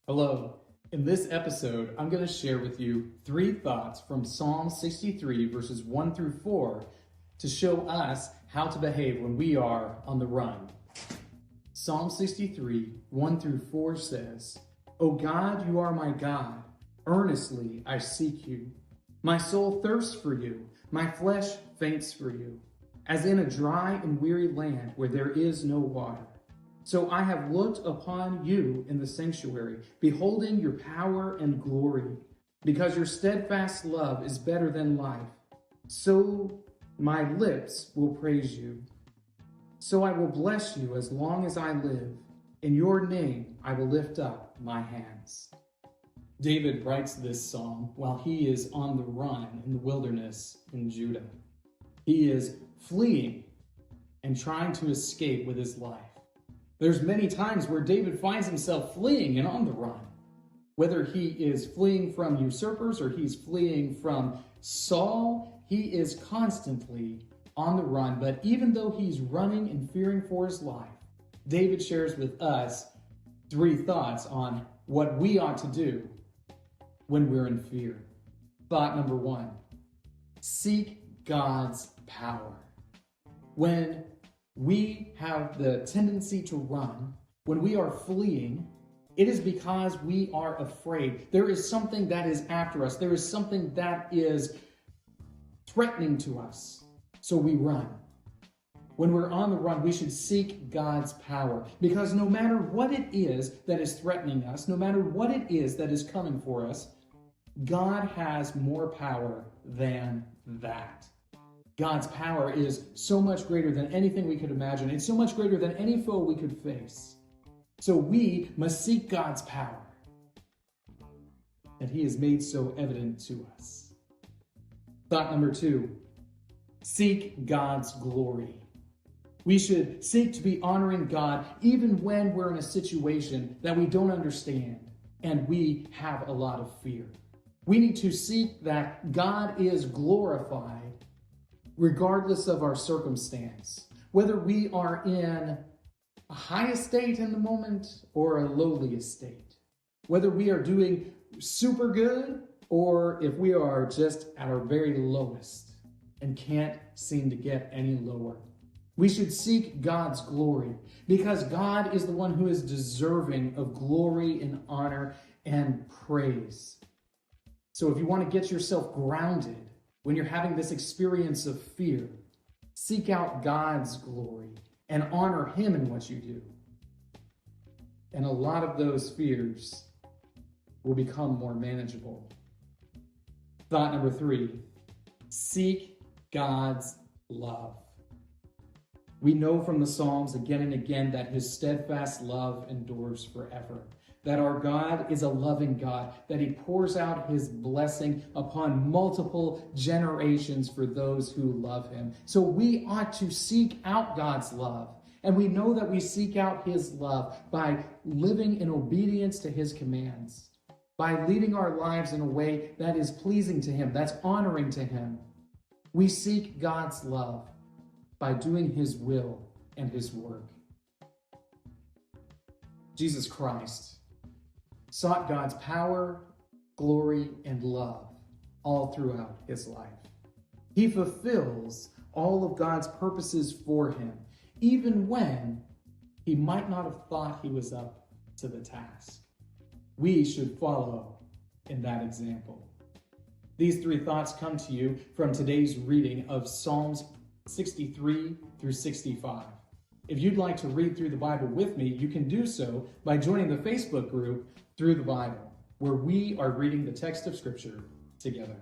Hello. In this episode, I'm going to share with you 3 thoughts from Psalm 63, verses 1 through 4, to show us how to behave when we are on the run. Psalm 63, 1 through 4 says, "O God, you are my God. Earnestly I seek you. My soul thirsts for you. My flesh faints for you, as in a dry and weary land where there is no water. So I have looked upon you in the sanctuary, beholding your power and glory. Because your steadfast love is better than life, so my lips will praise you. So I will bless you as long as I live. In your name I will lift up my hands." David writes this psalm while he is on the run in the wilderness in Judah. He is fleeing and trying to escape with his life. There's many times where David finds himself fleeing and on the run. Whether he is fleeing from usurpers or he's fleeing from Saul, he is constantly on the run. But even though he's running and fearing for his life, David shares with us 3 thoughts on what we ought to do when we're in fear. Thought number 1, seek God's power. When we have the tendency to run, when we are fleeing, it is because we are afraid. There is something that is after us. There is something that is threatening to us. So we run. When we're on the run, we should seek God's power, because no matter what it is that is threatening us, no matter what it is that is coming for us, God has more power than that. God's power is so much greater than anything we could imagine. It's so much greater than any foe we could face. So we must seek God's power, and He is made so evident to us. Thought number 2, seek God's glory. We should seek to be honoring God even when we're in a situation that we don't understand and we have a lot of fear. We need to seek that God is glorified regardless of our circumstance, whether we are in a high estate in the moment or a lowly estate, whether we are doing super good or if we are just at our very lowest and can't seem to get any lower. We should seek God's glory, because God is the one who is deserving of glory and honor and praise. So if you want to get yourself grounded when you're having this experience of fear, seek out God's glory and honor Him in what you do. And a lot of those fears will become more manageable. Thought number 3, seek God's love. We know from the Psalms again and again that His steadfast love endures forever, that our God is a loving God, that He pours out His blessing upon multiple generations for those who love Him. So we ought to seek out God's love. And we know that we seek out His love by living in obedience to His commands, by leading our lives in a way that is pleasing to Him, that's honoring to Him. We seek God's love by doing His will and His work. Jesus Christ sought God's power, glory, and love all throughout His life. He fulfills all of God's purposes for Him, even when He might not have thought He was up to the task. We should follow in that example. These 3 thoughts come to you from today's reading of Psalms 63 through 65. If you'd like to read through the Bible with me, you can do so by joining the Facebook group Through the Bible, where we are reading the text of Scripture together.